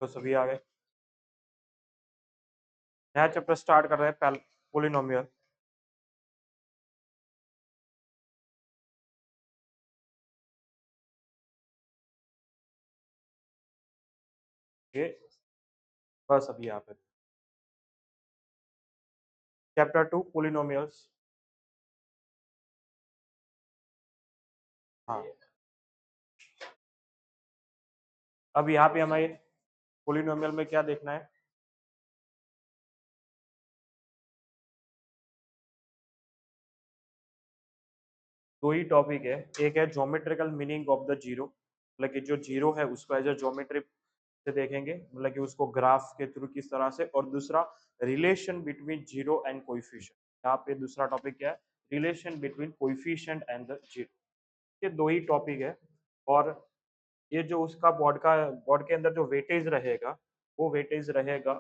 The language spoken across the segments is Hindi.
तो सभी आ गए। नया चैप्टर स्टार्ट कर रहे हैं, पोलिनोमियल। ये बस अभी यहाँ पे चैप्टर 2 पोलिनोमियल्स। हाँ, अब यहाँ पे हमें पोलिनोमियल में क्या देखना है? दो ही टॉपिक है। एक है geometrical meaning of the zero, मतलब कि जो जीरो है उसको एज ए ज्योमेट्री से देखेंगे, मतलब कि उसको ग्राफ के थ्रू किस तरह से। और दूसरा relation between zero and coefficient. यहाँ पे दूसरा टॉपिक क्या है? Relation between coefficient and the zero. ये दो ही टॉपिक है। और ये जो उसका बोर्ड के अंदर जो वेटेज रहेगा, वो वेटेज रहेगा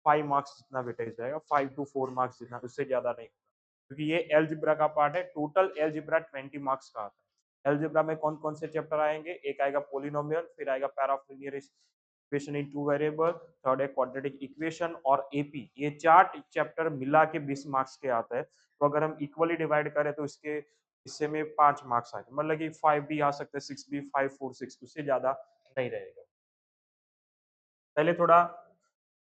5 मार्क्स जितना वेटेज रहेगा, 5 to 4 मार्क्स जितना, उससे ज्यादा नहीं, क्योंकि ये एलजिब्रा का पार्ट है। टोटल एलजिब्रा 20 मार्क्स का आता है। एलजिब्रा में कौन कौन से चैप्टर आएंगे? एक आएगा पोलिनोमियल, फिर आएगा pair of linear equation in two variable, third है क्वाड्रेटिक इक्वेशन और एपी। ये 4 चैप्टर मिला के 20 मार्क्स के आता है। तो अगर हम इक्वली डिवाइड करें तो इसके हिस्से में 5 मार्क्स आएंगे, मतलब कि 5 भी आ सकते हैं, 6 भी, 5 4 6, उससे ज्यादा नहीं रहेगा। पहले थोड़ा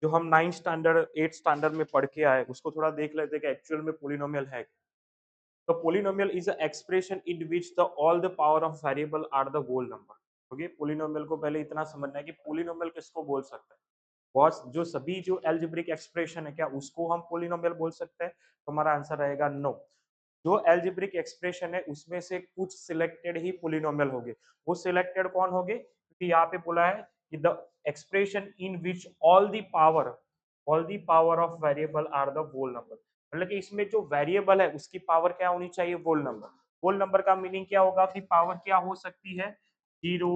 जो हम 9th स्टैंडर्ड 8th स्टैंडर्ड में पढ़ के आए उसको थोड़ा देख लेते हैं कि एक्चुअल में पोलिनोमियल है। The polynomial is an expression in which the all the power of variable are the whole number. Okay, polynomial को पहले इतना समझना है कि पोलिनोमियल किसको बोल सकते हैं। बॉस, जो सभी जो एल्जेब्रिक एक्सप्रेशन है क्या उसको हम पोलिनोमियल बोल सकते हैं? तो हमारा आंसर रहेगा नो। जो एल्जेब्रिक एक्सप्रेशन है उसमें से कुछ सिलेक्टेड ही पोलिनोमियल होंगे। वो सिलेक्टेड कौन होंगे? क्योंकि यहाँ पे बोला है कि the expression in which all the power of variable are the whole number, मतलब कि इसमें जो वेरिएबल है उसकी पावर क्या होनी चाहिए? Whole number. होल नंबर का मीनिंग क्या होगा? कि पावर क्या हो सकती है? 0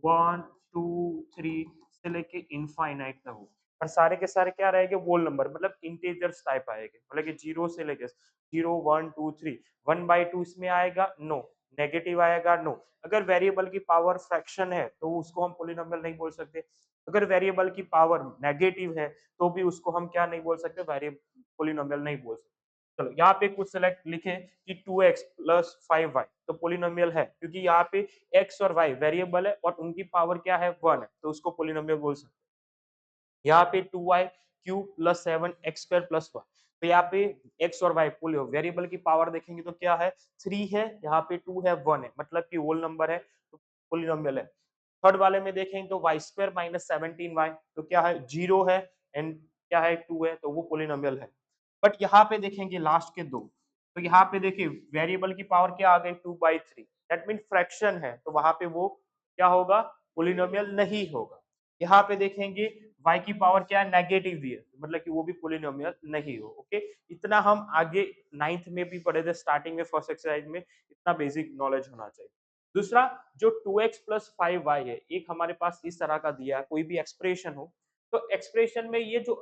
1 2 3 से लेके इनफाइनाइट तक हो। और सारे के सारे क्या रहेंगे? होल नंबर, मतलब इंटीजर्स टाइप आएंगे, मतलब कि 0 से लेके 0 1 2 3। 1/2 इसमें आएगा? नो। नेगेटिव आएगा? नो। अगर वेरिएबल की पावर फ्रैक्शन है तो उसको हम पोलिनोमियल नहीं बोल सकते। अगर वेरिएबल की पावर नेगेटिव है तो भी उसको हम क्या नहीं बोल सकते? वेरिएबल पोलिनोमियल नहीं बोल सकते। चलो यहाँ पे कुछ सेलेक्ट लिखे कि 2x प्लस 5y, तो पोलिनोमियल है क्योंकि यहाँ पे x और y वेरिएबल है और उनकी पावर क्या है? 1 है, तो उसको पोलिनोमियल बोल सकते हैं। यहाँ पे 2y cube plus 7x² plus 1, तो यहाँ पे x और y पोलियो वेरिएबल की पावर देखेंगे तो क्या है? 3 है, यहाँ पे 2 है, 1 है, मतलब कि होल नंबर है, तो पोलिनोमियल है। थर्ड वाले में देखें तो y² माइनस 17y, तो क्या है? 0 है एंड क्या है? 2 है, तो वो पोलिनोमियल है। बट यहाँ पे देखेंगे लास्ट के दो, तो यहाँ पे देखिए वेरिएबल की पावर क्या आ गई? 2/3, दैट मीन फ्रैक्शन है, तो वहां पे वो क्या होगा? पोलिनोमियल नहीं होगा। यहाँ पे देखेंगे y की पावर क्या है? नेगेटिव भी है, मतलब कि वो भी पोलिनोमियल नहीं हो। ओके, इतना हम आगे 9th में भी पढ़े थे, स्टार्टिंग में फर्स्ट एक्सरसाइज में, इतना बेसिक नॉलेज होना चाहिए। दूसरा, जो 2x प्लस 5y है, एक हमारे पास इस तरह का दिया है, कोई भी एक्सप्रेशन हो, तो एक्सप्रेशन में ये जो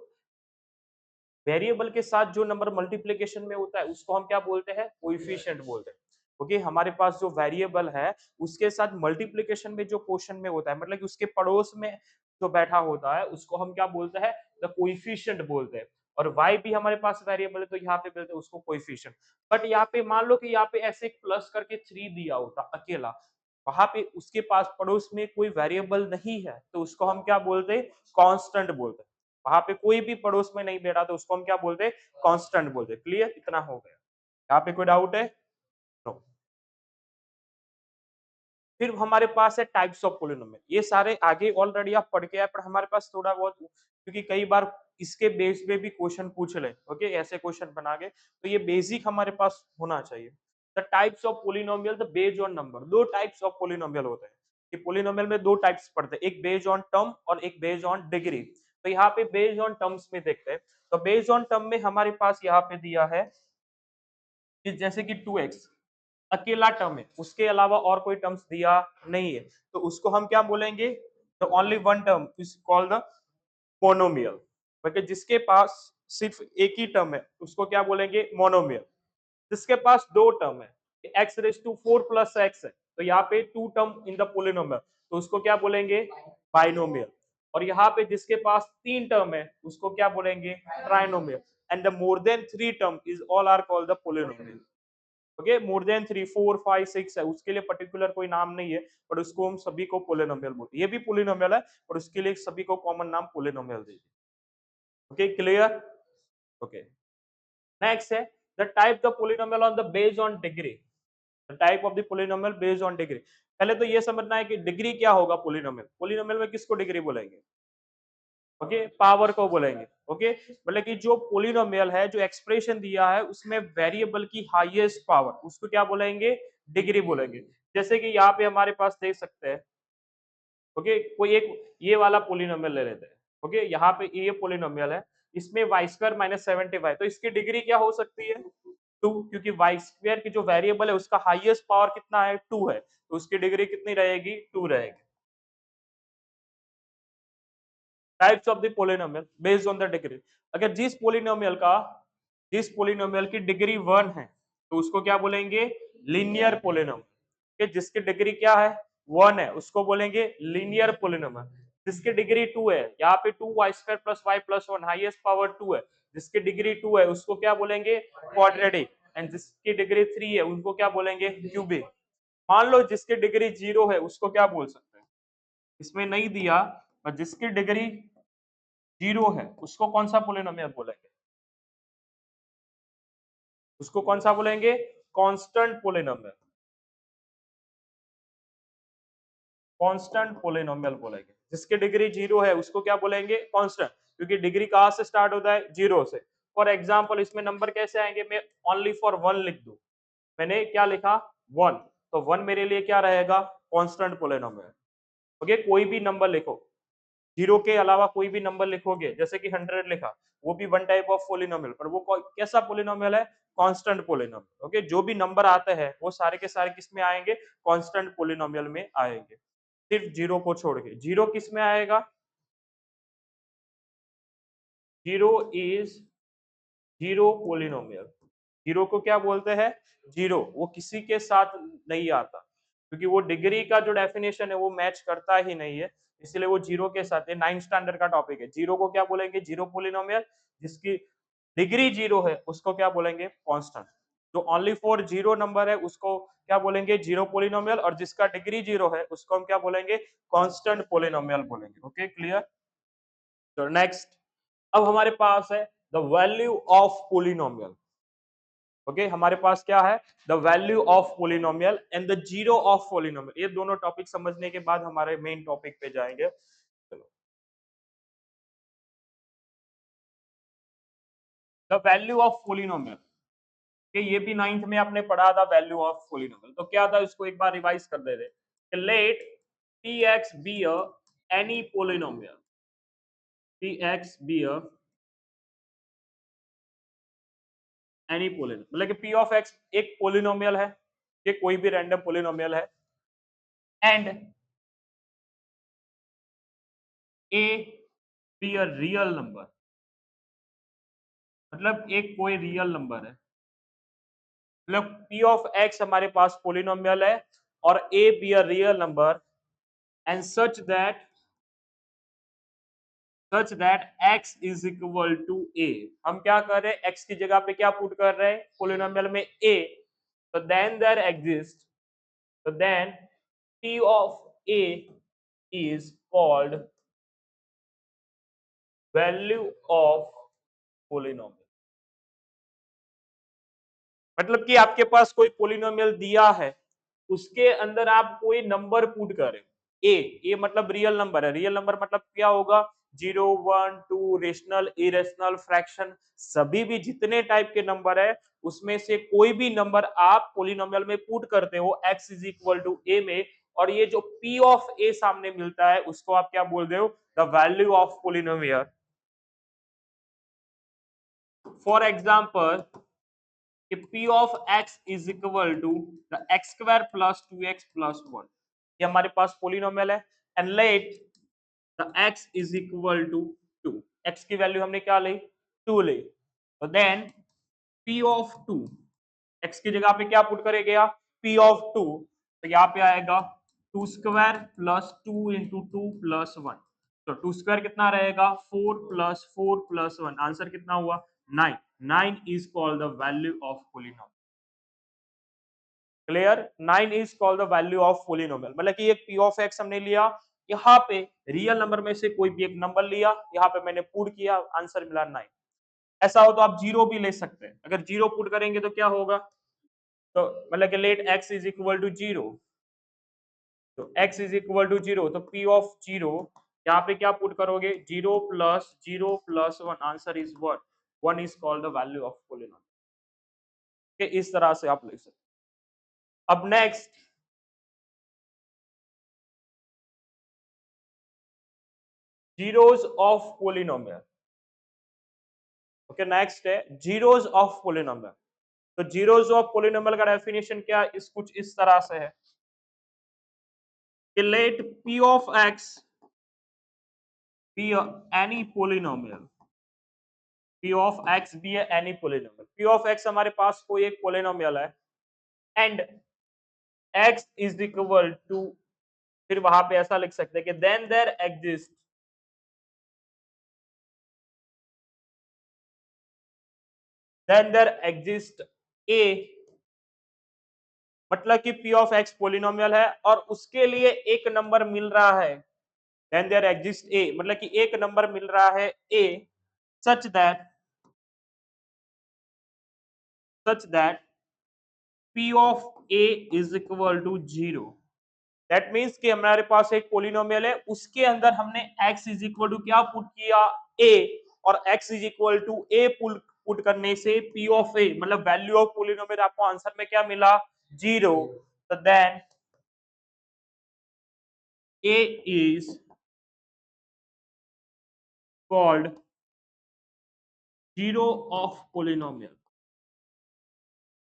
वेरिएबल के साथ जो नंबर मल्टीप्लिकेशन में होता है उसको हम क्या बोलते हैं? कोएफिशिएंट बोलते हैं। क्योंकि हमारे पास जो वेरिएबल है उसके साथ मल्टीप्लिकेशन में जो क्वेश्चन में होता है, मतलब कि उसके पड़ोस में जो बैठा होता है उसको हम क्या बोलते हैं? द कोएफिशिएंट बोलते हैं। और y भी हमारे पास वेरिएबल है तो यहाँ पे बोलते हैं उसको कोएफिशिएंट। बट यहाँ पे मान लो कि यहाँ पे ऐसे प्लस करके 3 दिया होता अकेला, वहां पे उसके पास पड़ोस में कोई वेरिएबल नहीं है, तो उसको हम क्या बोलते हैं? कांस्टेंट बोलते हैं। वहां पे कोई भी पड़ोस में नहीं बैठा तो उसको हम क्या बोलते हैं? कांस्टेंट बोलते हैं। क्लियर? इतना हो गया। यहाँ पे कोई डाउट है? नो। फिर हमारे पास है टाइप्स ऑफ पोलिनोमियल। ये सारे आगे ऑलरेडी आप पढ़ के आए, पर हमारे पास थोड़ा बहुत, क्योंकि कई बार इसके बेस पे भी क्वेश्चन पूछ ले, ओके, ऐसे क्वेश्चन बना के, तो ये बेसिक हमारे पास होना चाहिए। The types of polynomial, the based on number. दो टाइप्स ऑफ पोलिनोमियल होते हैं। कि पोलिनोमियल में दो टाइप्स पढ़ते हैं, एक बेस्ड ऑन टर्म और एक बेस्ड ऑन डिग्री। तो यहाँ पे बेस्ड ऑन टर्म्स में देखते हैं। तो बेस्ड ऑन टर्म में हमारे पास यहाँ पे दिया है कि जैसे कि 2x अकेला टर्म है, उसके अलावा और कोई टर्म्स दिया नहीं है, तो उसको हम क्या बोलेंगे? तो only one term is called the monomial. मतलब जिसके पास सिर्फ एक ही टर्म है उसको क्या बोलेंगे? मोनोमियल। जिसके पास दो टर्म है, x⁴ प्लस x है, तो यहाँ पे two term in the polynomial, तो उसको क्या बोलेंगे? बाइनोमियल। और यहाँ पे जिसके पास 3 टर्म है उसको क्या बोलेंगे, trinomial. And the more than 3 term is all are called the polynomial. Okay, more than 3 4 5 6 है, उसके लिए पर्टिकुलर कोई नाम नहीं है, पर उसको हम सभी को पॉलिनोमियल बोलते हैं। ये भी पॉलिनोमियल है और उसके लिए सभी को कॉमन नाम पॉलिनोमियल दे दिया। Okay, clear. ओके, नेक्स्ट है the type the polynomial on the based on degree. The type of the polynomial based on degree. पहले तो ये समझना है कि डिग्री क्या होगा पॉलिनोमियल। पॉलिनोमियल में किसको डिग्री बोलेंगे? ओके, पावर को बोलेंगे। ओके, मतलब कि जो पॉलिनोमियल है, जो एक्सप्रेशन दिया है उसमें वेरिएबल की हाईएस्ट पावर, उसको क्या बोलेंगे? डिग्री बोलेंगे। जैसे कि यहाँ पे हमारे पास देख सकते हैं, ओके, कोई एक ये वाला पॉलिनोमियल ले लेते हैं। ओके, यहाँ पे ये पॉलिनोमियल है, इसमें वाई स्क्वायर माइनस 75, तो इसकी डिग्री क्या हो सकती है? 2, क्योंकि वाई स्क्वायर की जो वेरिएबल है उसका हाईएस्ट पावर कितना है? 2 है, तो उसकी डिग्री कितनी रहेगी? 2 रहेगी। Types of the polynomial based on the degree. अगर जिस पोलिनोमियल की डिग्री 1 है तो उसको क्या बोलेंगे? Linear polynomial. जिसकी डिग्री क्या है? 1 है, उसको बोलेंगे लीनियर पोलिनोमियल। जिसकी डिग्री 2 है, यहाँ पे 2y² plus y plus 1, highest power 2 है, जिसकी डिग्री 2 है उसको क्या बोलेंगे? क्वाड्रेटिक। एंड जिसकी डिग्री 3 है उनको क्या बोलेंगे? क्यूबिक। मान लो जिसकी डिग्री 0 है उसको क्या बोल सकते हैं? इसमें नहीं दिया, पर जिसकी डिग्री 0 है उसको कौन सा पोलिनोमियल बोलेंगे? उसको कौन सा बोलेंगे? Constant polynomial. कांस्टेंट पोलिनोमियल बोलेंगे। जिसकी डिग्री 0 है उसको क्या बोलेंगे? कांस्टेंट, क्योंकि डिग्री कहां से स्टार्ट होता है? 0 से। फॉर एग्जांपल इसमें नंबर कैसे आएंगे? मैं ओनली फॉर 1 लिख दूं, मैंने क्या लिखा? 1, तो 1 मेरे लिए क्या रहेगा? Constant polynomial. ओके, कोई भी नंबर लिखो, 0 के अलावा कोई भी नंबर लिखोगे, जैसे कि 100 लिखा, वो भी वन टाइप ऑफ पोलिनोमियल, पर वो कैसा पोलिनोमियल है? Constant polynomial. ओके, जो भी नंबर आते हैं वो सारे के सारे किस में आएंगे? कांस्टेंट पोलिनोमियल में आएंगे, सिर्फ 0 को छोड़ के। 0 किस में आएगा? 0 इज 0 पोलिनोमियल। 0 को क्या बोलते हैं? 0, वो किसी के साथ नहीं आता, क्योंकि वो डिग्री का जो डेफिनेशन है वो मैच करता ही नहीं है, इसलिए वो 0 के साथ है। 9th स्टैंडर्ड का टॉपिक है। 0 को क्या बोलेंगे? 0 पोलिनोमियल। जिसकी डिग्री 0 है उसको क्या बोलेंगे? कांस्टेंट। जो ओनली फॉर 0 नंबर है उसको क्या बोलेंगे? 0 पोलिनोमियल। और जिसका डिग्री 0 है उसको हम क्या बोलेंगे? कांस्टेंट पोलिनोमियल बोलेंगे। Okay, clear. तो नेक्स्ट, अब हमारे पास है the value of polynomial. Okay, हमारे पास क्या है? The value of polynomial and the zero of polynomial. ये दोनों टॉपिक समझने के बाद हमारे मेन टॉपिक पे जाएंगे। चलो, द वैल्यू ऑफ पोलिनोमियल, कि ये भी 9th में आपने पढ़ा था वैल्यू ऑफ पोलिनोमियल। तो क्या था, इसको एक बार रिवाइज कर दे रहे। Let P X be any polynomial, P X be any polynomial, मतलब कि पी ऑफ एक्स एक पोलिनोमियल है, ये कोई भी रैंडम पोलिनोमियल है, and A be a real number, मतलब एक कोई रियल नंबर है, मतलब पी ऑफ एक्स हमारे पास पोलिनोमियल है और a be a real number, and such that x is equal to a. हम क्या कर रहे हैं? x की जगह पे क्या पुट कर रहे हैं? पोलिनोमियल में a। तो देन देयर एग्जिस्ट, तो then p of a is called value of polynomial. मतलब कि आपके पास कोई पोलिनोमियल दिया है, उसके अंदर आप कोई नंबर पुट करें, ए मतलब रियल नंबर है। रियल नंबर मतलब क्या होगा? 0 1 2, रेशनल, इरेशनल, फ्रैक्शन, सभी भी जितने टाइप के नंबर है उसमें से कोई भी नंबर आप पोलिनोमियल में पुट करते हो x इज इक्वल टू ए में, और ये जो p ऑफ a सामने मिलता है उसको आप क्या बोल रहे हो? The value of polynomial. For example, कि p of x is equal to the X square plus 2x plus 1, ये हमारे पास पोलिनोमियल है। And let the x is equal to 2, x की वैल्यू हमने क्या ली? 2 ली। तो देन p ऑफ 2, x की जगह पे क्या पुट करेगा? p ऑफ 2, तो यहाँ पे आएगा 2 स्क्वायर प्लस 2 इंटू 2 प्लस 1। तो 2 स्क्वायर कितना रहेगा 4 + 4 + 1 आंसर कितना हुआ 9 9 is called the value of polynomial clear 9 is called the value of polynomial मतलब कि एक p ऑफ x हमने लिया यहाँ पे रियल नंबर में से कोई भी एक नंबर लिया यहाँ पे मैंने पुट किया आंसर मिला 9 ऐसा हो तो आप जीरो भी ले सकते हैं अगर जीरो पुट करेंगे तो क्या होगा तो मतलब कि let x is equal to zero तो x is equal to zero तो p ऑफ जीरो यहाँ पे क्या पुट करोगे 0 + 0 + 1 answer is what 1 is called the value of polynomial इस तरह से आप लिख सकते हैं अब next zeros of polynomial okay next है जीरोस ऑफ पोलिनोमियल तो जीरोस ऑफ पोलिनोमियल का डेफिनेशन क्या इस कुछ इस तरह से है कि late p of x be any polynomial p of x be any polynomial p of x हमारे पास कोई एक पोलिनोमियल है and x is equal to फिर वहां पे ऐसा लिख सकते हैं कि देन देयर एग्जिस्ट a मतलब कि p ऑफ x पोलिनोमियल है और उसके लिए एक नंबर मिल रहा है देन देयर एग्जिस्ट a मतलब कि एक नंबर मिल रहा है a such that p of a is equal to 0 that means कि हमारे पास एक पोलिनोमियल है उसके अंदर हमने x इज इक्वल टू क्या पुट किया a और x is equal to a put करने से p ऑफ a मतलब वैल्यू ऑफ पोलिनोमियल आपको आंसर में क्या मिला 0 तो then a is called zero of polynomial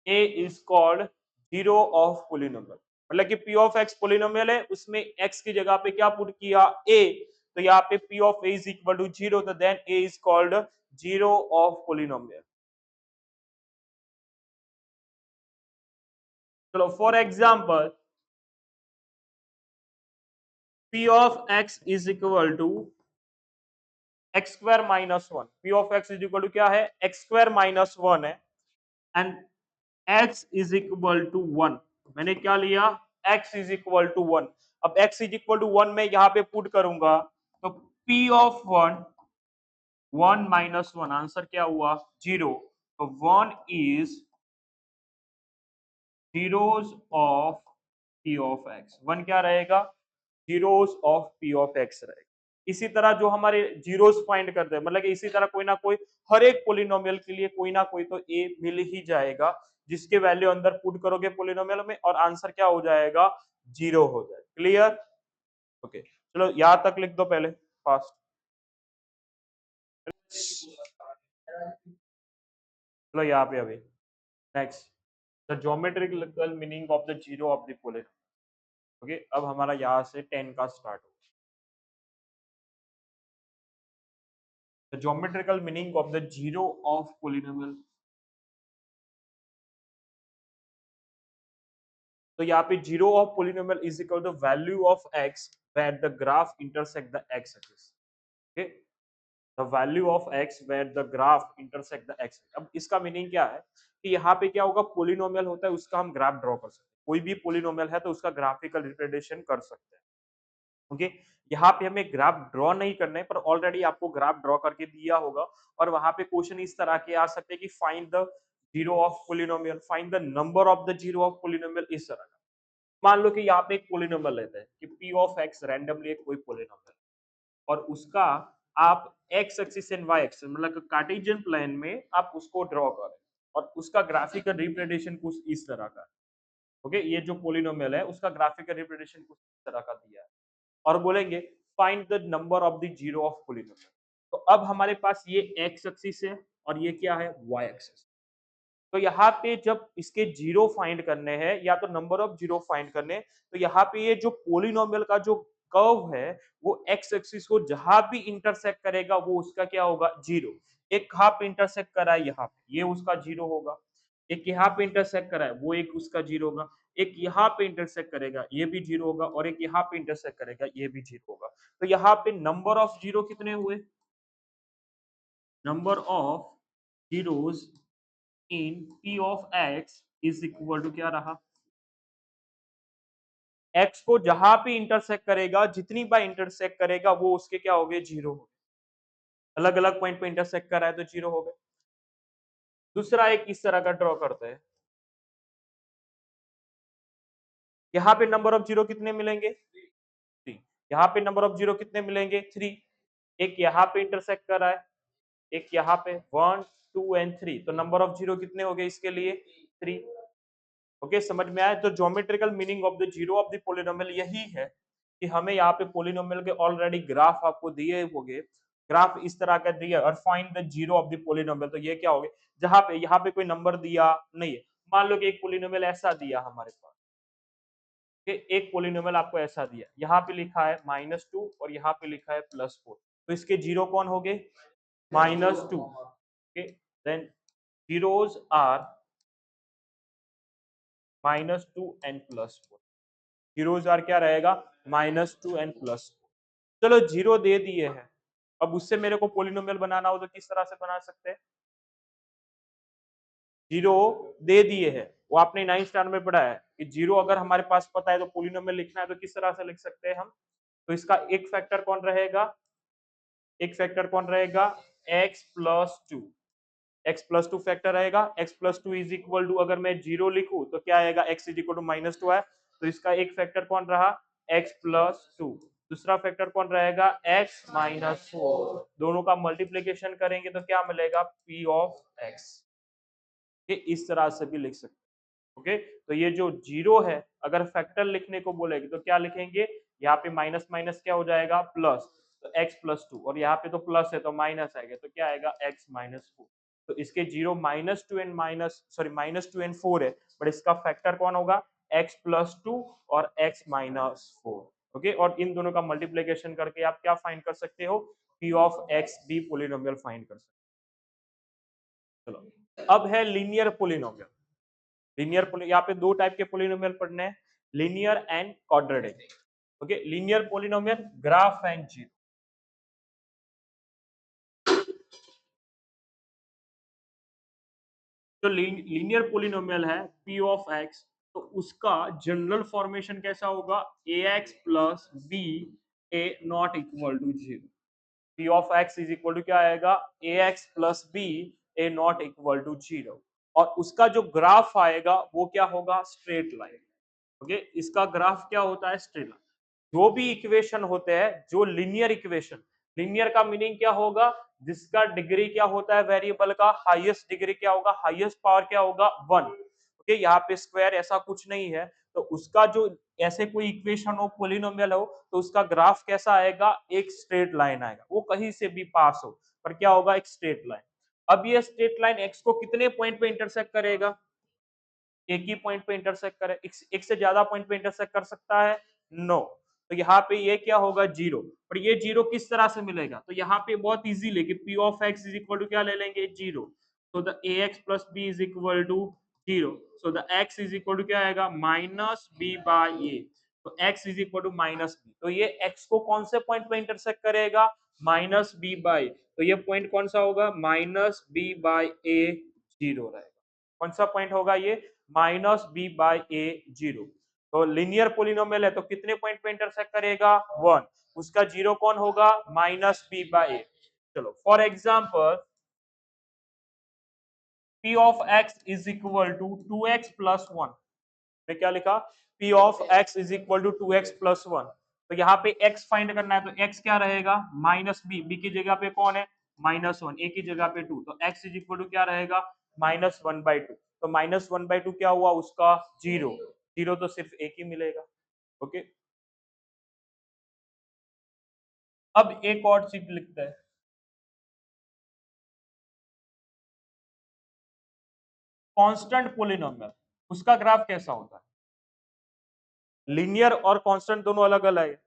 a is called zero of polynomial मतलब कि p ऑफ x पोलिनोमियल है उसमें x की जगह पे क्या पुट किया a तो यहाँ पे p of a is equal to 0 तो then a is called zero of polynomial चलो for example p of x is equal to x square minus one p of x is equal to क्या है एक्स स्क्वायर माइनस वन है and x is equal to one मैंने क्या लिया x is equal to one अब x is equal to one में यहाँ पे पुट करूंगा तो p of one one minus one answer क्या हुआ जीरो तो one is zeros of p of x one क्या रहेगा zeros of p of x रहेगा इसी तरह जो हमारे जीरोस फाइंड करते हैं मतलब कि इसी तरह कोई ना कोई हर एक पोलिनोमियल के लिए कोई ना कोई तो a मिल ही जाएगा जिसके वैल्यू अंदर पुट करोगे पोलिनोमियल में और आंसर क्या हो जाएगा जीरो हो जाएगा क्लियर ओके चलो यहां तक लिख दो पहले फास्ट चलो यहाँ पे अभी next the geometrical meaning of the zero of the polynomial okay अब हमारा यहाँ से 10 का स्टार्ट हो the geometrical meaning of the zero of polynomial तो यहाँ पे zero of polynomial is equal to value of x where the graph intersect the x axis okay the value of x where the graph intersect the x अब इसका मीनिंग क्या है कि यहाँ पे क्या होगा पोलिनोमियल होता है उसका हम ग्राफ ड्रॉ कर सकते हैं कोई भी पोलिनोमियल है तो उसका ग्राफिकल रिप्रेजेंटेशन कर सकते हैं ओके यहाँ पे हमें ग्राफ ड्रॉ नहीं करना है पर ऑलरेडी आपको ग्राफ ड्रॉ करके दिया होगा और वहां पे क्वेश्चन इस तरह के आ सकते हैं कि find the zero of polynomial find the number of the zero of polynomial इस तरह का मान लो कि यहाँ पे एक पोलिनोमियल लेते हैं कि p ऑफ x रैंडमली एक कोई पोलिनोमियल और उसका आप x axis and y axis मतलब कार्टेशियन प्लेन में आप उसको ड्रॉ करें और उसका ग्राफिकल रिप्रेजेंटेशन कुछ इस तरह का ओके ये जो पोलिनोमियल है उसका ग्राफिकल रिप्रेजेंटेशन कुछ इस तरह का दिया है और बोलेंगे find the number of the zero of polynomial तो अब हमारे पास ये x एक्सिस है और ये क्या है y एक्सिस तो यहाँ पे जब इसके जीरो फाइंड करने हैं या तो नंबर ऑफ जीरो फाइंड करने तो यहाँ पे ये जो पोलिनोमियल का जो कर्व है वो एक्स एक्सिस को जहां भी इंटरसेक्ट करेगा वो उसका क्या होगा जीरो एक कहाँ पे इंटरसेक्ट करा है यहाँ पे ये उसका जीरो होगा एक यहाँ पे इंटरसेक्ट करा है, वो एक उसका जीरो होगा, एक यहाँ पे इंटरसेक्ट करेगा, ये भी जीरो होगा, और एक यहाँ पे इंटरसेक्ट करेगा, ये भी जीरो होगा। तो यहाँ पे नंबर ऑफ जीरो कितने हुए? Number of zeros in P of X is equal to क्या रहा? X को जहां पे इंटरसेक्ट करेगा, जितनी बार इंटरसेक्ट करेगा, वो उसके क्या हो गए? जीरो हो गए। अलग अलग पॉइंट पे इंटरसेक्ट कर रहा है तो जीरो हो गए। दूसरा एक इस तरह का ड्रॉ करते हैं। यहाँ पे नंबर ऑफ जीरो कितने मिलेंगे? 3। यहाँ पे नंबर ऑफ जीरो कितने मिलेंगे? 3। एक यहाँ पे इंटरसेक्ट कर रहा है, एक यहाँ पे, 1 2 एंड 3। तो नंबर ऑफ जीरो कितने हो गए इसके लिए? 3। ओके, समझ में आया? तो geometrical meaning of the zero of the polynomial यही है कि हमें यहाँ पे पॉलिनोमियल के ऑलरेडी ग्राफ आपको दिए होंगे, ग्राफ इस तरह का दिया, और find the zero of the polynomial. तो ये क्या हो गया? जहां पे यहाँ पे कोई नंबर दिया नहीं है, मान लो कि एक पॉलिनोमियल ऐसा दिया हमारे पास, कि एक पॉलिनोमियल आपको ऐसा दिया, यहाँ पे लिखा है -2 और यहाँ पे लिखा है +4, तो इसके जीरो कौन हो गए? -2। Okay, then zeros are -2 and +4। Zeros are क्या रहेगा? -2 एंड +4। चलो जीरो दे दिए हैं, अब उससे मेरे को पोलिनोमियल बनाना हो तो किस तरह से बना सकते हैं? जीरो दे दिए हैं, वो आपने 9th स्टैंडर्ड में पढ़ा है कि जीरो अगर हमारे पास पता है तो पोलिनोमियल लिखना है तो किस तरह से लिख सकते हैं हम? तो इसका एक फैक्टर कौन रहेगा? एक फैक्टर कौन रहेगा? x plus two. X plus two factor रहेगा। X plus two is equal to, अगर मैं जीरो लिखूं तो क्या आएगा? एक्स इज इक्वल टू -2 है, तो इसका एक फैक्टर कौन रहा? X plus to. दूसरा फैक्टर कौन रहेगा? एक्स -4। दोनों का मल्टीप्लीकेशन करेंगे तो क्या मिलेगा? P of x. ये इस तरह से भी लिख सकते हैं। ओके, तो ये जो जीरो है, अगर फैक्टर लिखने को बोलेगी तो क्या लिखेंगे? यहाँ पे माइनस माइनस क्या हो जाएगा? प्लस। तो x प्लस टू, और यहाँ पे तो प्लस है तो माइनस आएगा, तो क्या आएगा? x -4। तो इसके जीरो -2 एंड -2 एंड 4 है, बट इसका फैक्टर कौन होगा? x प्लस टू और x -4। ओके, और इन दोनों का मल्टीप्लीकेशन करके आप क्या फाइंड कर सकते हो? p ऑफ x भी पोलिनोमियल फाइंड कर सकते हो। चलो, अब है लीनियर पोलिनोमियल। लीनियर, यहाँ पे दो टाइप के पोलिनोमियल पढ़ने हैं, linear and quadratic. Okay, linear polynomial, graph and zero. जो लीनियर पोलिनोमियल है p ऑफ x, तो उसका जनरल फॉर्मेशन कैसा होगा? ax plus B A not equal to zero. p of x is equal to क्या आएगा? ax plus B A not equal to zero. और उसका जो ग्राफ आएगा वो क्या होगा? Straight line. ओके, इसका ग्राफ क्या होता है? Straight line. जो भी इक्वेशन होते हैं, जो लीनियर इक्वेशन, लीनियर का मीनिंग क्या होगा? जिसका डिग्री क्या होता है? वेरिएबल का हाईएस्ट डिग्री क्या होगा? हाईएस्ट पावर क्या होगा? 1। ओके, यहाँ पे स्क्वायर ऐसा कुछ नहीं है, तो उसका जो ऐसे कोई इक्वेशन हो, पोलिनोमियल हो, तो उसका ग्राफ कैसा आएगा? एक स्ट्रेट लाइन आएगा, वो कहीं से भी पास हो, पर क्या होगा? एक स्ट्रेट लाइन। अब ये स्ट्रेट लाइन एक्स को कितने पॉइंट पे इंटरसेक्ट करेगा? एक ही पॉइंट पे इंटरसेक्ट करे, एक से ज्यादा पॉइंट पे इंटरसेक्ट कर सकता है? नो। तो यहाँ पे ये क्या होगा? जीरो। पर ये जीरो किस तरह से मिलेगा? तो यहाँ पे बहुत इजी लेके p of x is equal to क्या ले लेंगे? जीरो। तो the ax plus b is equal to zero. So the x is equal to क्या आएगा? Minus B by A. तो x is equal to minus B, तो ये x को कौन से पॉइंट पे इंटरसेक्ट करेगा? माइनस बी बाई, तो ये पॉइंट कौन सा होगा? Minus B by A zero रहेगा। कौन सा पॉइंट होगा ये? -b/a0। तो लीनियर पोलिनोमियल है तो कितने पॉइंट पे इंटरसेक्ट करेगा? 1। उसका जीरो कौन होगा? -b/a। चलो, for example p of x is equal to 2x plus 1। मैं क्या लिखा? p of x is equal to 2x plus 1। तो यहाँ पे x फाइंड करना है, तो x क्या रहेगा? -b, b की जगह पे कौन है? -1, a की जगह पे 2, तो x इज इक्वल टू क्या रहेगा? -1/2। तो -1/2 क्या हुआ उसका? जीरो। जीरो तो सिर्फ एक ही मिलेगा। ओके, अब एक और चीज लिखते हैं, कांस्टेंट पोलिनोमियल, उसका ग्राफ कैसा होता है? लीनियर और कांस्टेंट दोनों अलग अलग है।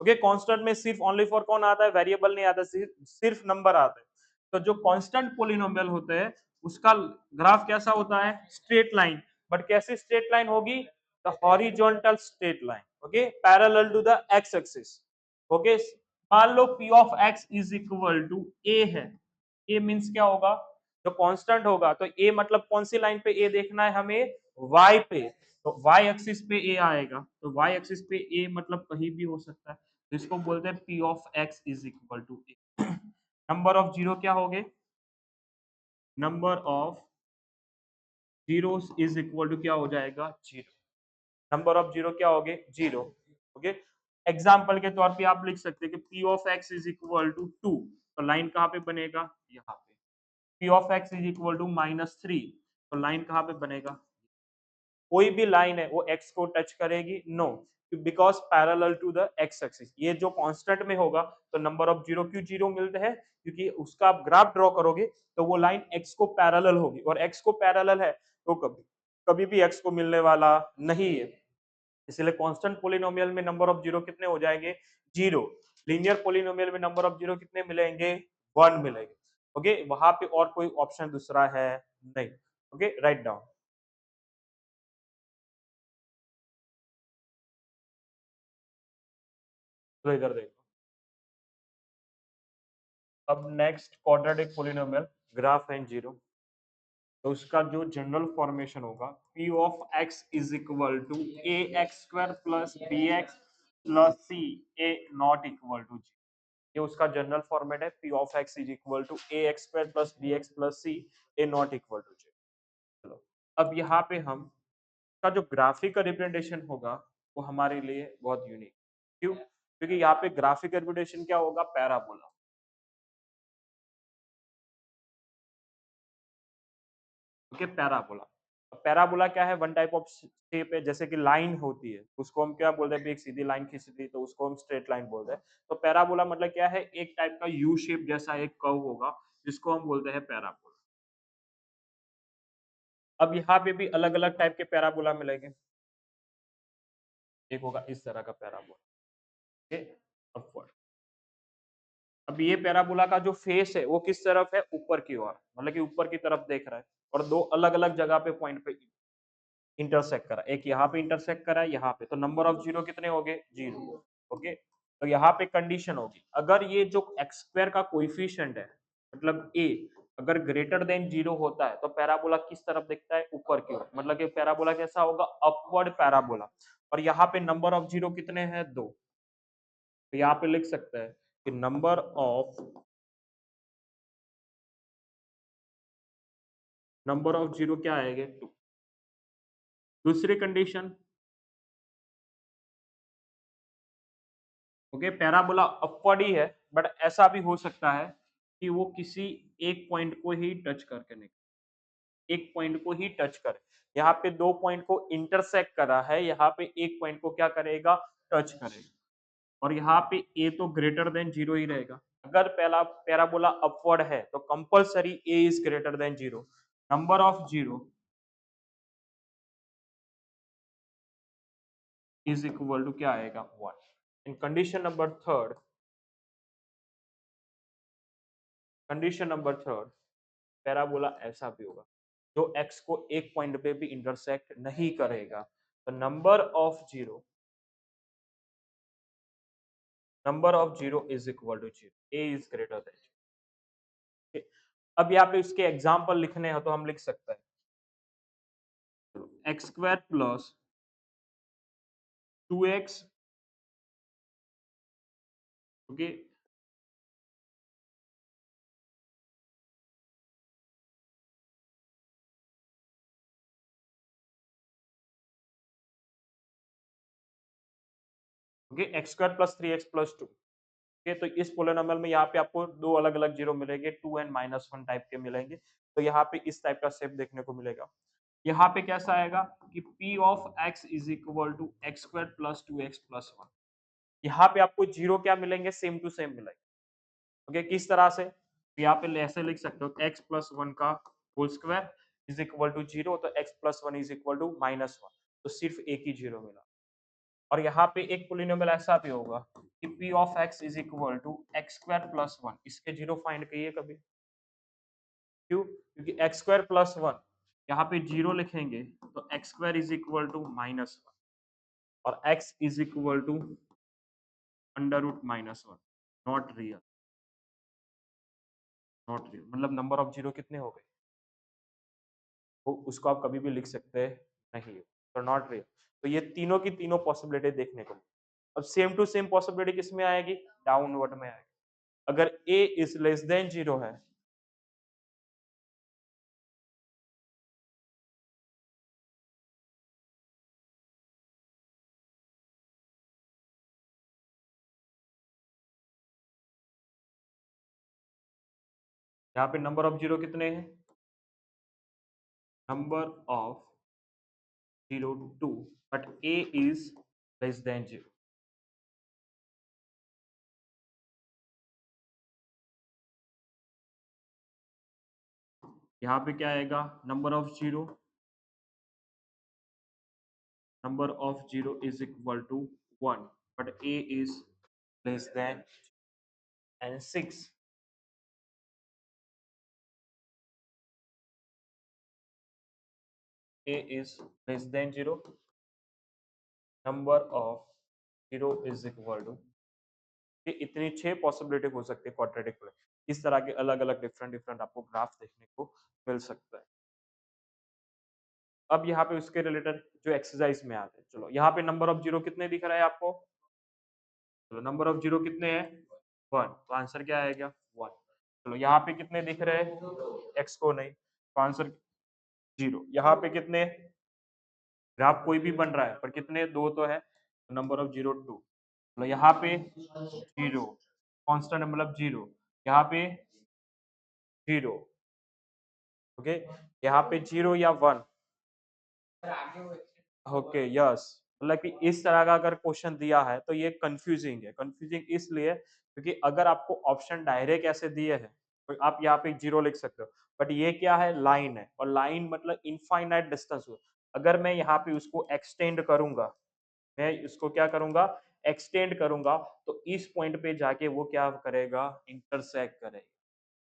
ओके, कांस्टेंट में सिर्फ ओनली फॉर कौन आता है? वेरिएबल नहीं आता, सिर्फ नंबर आता है। तो जो कांस्टेंट पोलिनोमियल होते हैं उसका ग्राफ कैसा होता है, स्ट्रेट लाइन। बट कैसी स्ट्रेट लाइन होगी, the horizontal straight line, okay, parallel to the x axis, okay. मान लो p of x is equal to a है, ए मींस क्या होगा, जो कांस्टेंट होगा, तो ए मतलब कौन सी लाइन पे ए देखना है हमें, वाई पे, तो वाई एक्सिस पे ए आएगा, तो वाई एक्सिस पे ए मतलब कहीं भी हो सकता है, तो इसको बोलते हैं P of x is equal to A. Number of zero क्या हो गए, number of zero is equal to क्या हो जाएगा, जीरो। नंबर ऑफ जीरो क्या हो गए, जीरो, ओके। एग्जाम्पल के तौर पे आप लिख सकते हैं कि P of x is equal to two, तो लाइन कहाँ पे बनेगा, यहाँ पे। P of x is equal to -3, तो लाइन कहाँ पे बनेगा, कोई भी लाइन है वो x को टच करेगी, no, because parallel to the x axis. ये जो कांस्टेंट में होगा तो नंबर ऑफ जीरो क्यों जीरो मिलते हैं, क्योंकि उसका आप ग्राफ ड्रॉ करोगे तो वो लाइन x को पैरेलल होगी, और x को पैरेलल है तो कभी कभी भी x को मिलने वाला नहीं है, इसलिए कांस्टेंट पोलिनोमियल में नंबर ऑफ जीरो कितने हो जाएंगे, जीरो। लीनियर पोलिनोमियल में नंबर ऑफ जीरो कितने मिलेंगे, वन मिलेंगे, ओके। वहां पे और कोई ऑप्शन दूसरा है नहीं, ओके, राइट डाउन। तो इधर देखो, अब next quadratic polynomial graph and zero, तो उसका जो जनरल फॉर्मेशन होगा, p of x is equal to a x square plus b x plus c a not equal to zero. ये उसका जनरल फॉर्मेट है, p of x is equal to a x square plus b x plus c a not equal to zero. चलो, अब यहाँ पे हम का जो ग्राफिक का रिप्रेजेंटेशन होगा वो हमारे लिए बहुत यूनिक, क्यों, क्योंकि यहाँ पे ग्राफिक रिप्रेजेंटेशन क्या होगा, पैराबोला, ओके, पैराबोला। पैराबोला क्या है, वन टाइप ऑफ शेप है, जैसे कि लाइन होती है उसको हम क्या बोलते हैं, एक सीधी लाइन खींची थी तो उसको हम स्ट्रेट लाइन बोलते हैं। तो पैराबोला मतलब क्या है, एक टाइप का यू शेप जैसा एक कर्व होगा जिसको हम बोलते हैं पैराबोला। अब यहाँ पे भी अलग अलग टाइप के पैराबोला मिलेंगे, एक होगा इस तरह का पैराबोला, ओके, अपवर्ड। अब ये पैराबोला का जो फेस है वो किस तरफ है, ऊपर की ओर, मतलब कि ऊपर की तरफ देख रहा है, और दो अलग अलग जगह पे पॉइंट पे इंटरसेक्ट करा, एक यहाँ पे इंटरसेक्ट करा है यहाँ पे, तो नंबर ऑफ जीरो कितने हो गए, जीरो, ओके। तो यहाँ पे कंडीशन होगी, अगर ये जो एक्स स्क्वायर का कोइफिशिएंट है, मतलब ए, अगर ग्रेटर देन जीरो होता है तो पैराबोला किस तरफ दिखता है, ऊपर की ओर, मतलब कि पैराबोला कैसा होगा, अपवर्ड पैराबोला। और यहाँ पे नंबर ऑफ जीरो कितने हैं, दो, तो यहाँ पे लिख सकते हैं कि नंबर ऑफ जीरो क्या आएगा, टू। दूसरी कंडीशन, ओके, पैराबोला अपवर्ड ही है, बट ऐसा भी हो सकता है कि वो किसी एक पॉइंट को ही टच करके निकले, एक पॉइंट को ही टच करे। यहाँ पे दो पॉइंट को इंटरसेक्ट करा है, यहाँ पे एक पॉइंट को क्या करेगा, टच करेगा, और यहाँ पे ए तो ग्रेटर देन जीरो ही रहेगा। अगर पहला पैराबोला अपवर्ड है तो compulsory a is greater than zero, number of zero is equal to क्या आएगा, one. In condition number third parabola ऐसा भी होगा जो एक्स को एक पॉइंट पे भी इंटरसेक्ट नहीं करेगा, तो number of zero is equal to zero, a is greater than zero. अब यहाँ पे इसके एग्जाम्पल लिखने हैं तो हम लिख सकते हैं x square plus two x, okay, okay, x square plus three x plus to, okay. तो इस पोलिनोमियल में यहाँ पे आपको दो अलग अलग जीरो मिलेंगे, टू एंड -1 टाइप के मिलेंगे, तो यहाँ पे इस टाइप का शेप देखने को मिलेगा। यहाँ पे कैसा आएगा कि p of x is equal to x square plus two x plus one. यहाँ पे आपको जीरो क्या मिलेंगे, सेम टू सेम मिलेंगे, ओके। किस तरह से, तो यहाँ पे ऐसे लिख सकते हो x प्लस वन का whole square is equal to zero, तो x plus one is equal to -1, तो सिर्फ एक ही जीरो मिला। और यहाँ पे एक पोलिनोमियल ऐसा भी होगा कि p of x is equal to x square plus one, इसके जीरो फाइंड करिए कभी, क्यों? क्योंकि एक्स स्क्वायर प्लस वन, यहाँ पे जीरो लिखेंगे तो x square is equal to minus one और x is equal to under root minus one. Not real, not real मतलब नंबर ऑफ जीरो कितने हो गए, वो उसको आप कभी भी लिख सकते हैं नहीं, तो नॉट रियल। तो ये तीनों की तीनों पॉसिबिलिटी देखने को मिली। अब सेम टू सेम पॉसिबिलिटी किस में आएगी, डाउनवर्ड में आएगी। अगर a is less than zero है, यहाँ पे नंबर ऑफ जीरो कितने हैं, number of zero two, but a is less than zero. यहाँ पे क्या आएगा, number of zero, number of 0 is equal to 1 but a is less than and 6, a is less than 0, number of 0 is equal to, ये इतनी 6 पॉसिबिलिटी हो सकती है क्वाड्रेटिक में। इस तरह के अलग अलग डिफरेंट डिफरेंट आपको ग्राफ देखने को मिल सकता है। अब यहाँ पे उसके रिलेटेड जो एक्सरसाइज में आते हैं, चलो यहाँ पे नंबर ऑफ जीरो कितने दिख रहा है आपको, चलो नंबर ऑफ जीरो कितने हैं, वन, तो आंसर क्या आएगा, वन। चलो यहाँ पे कितने दिख रहे हैं, एक्स को नहीं, तो आंसर जीरो। यहाँ पे कितने, ग्राफ कोई भी बन रहा है पर कितने, दो तो है, नंबर ऑफ जीरो टू। मतलब यहाँ पे जीरो कांस्टेंट मतलब जीरो, यहाँ पे जीरो, ओके, यहाँ पे जीरो या वन, ओके यस। मतलब कि इस तरह का अगर क्वेश्चन दिया है तो ये कंफ्यूजिंग है, कंफ्यूजिंग इसलिए क्योंकि अगर आपको ऑप्शन डायरेक्ट ऐसे दिए हैं तो आप यहाँ पे जीरो लिख सकते हो, बट ये क्या है, लाइन है, और लाइन मतलब इनफाइनाइट डिस्टेंस हो। अगर मैं यहाँ पे उसको एक्सटेंड करूंगा, मैं इसको क्या करूंगा, एक्सटेंड करूंगा, तो इस पॉइंट पे जाके वो क्या करेगा, इंटरसेक्ट करेगा।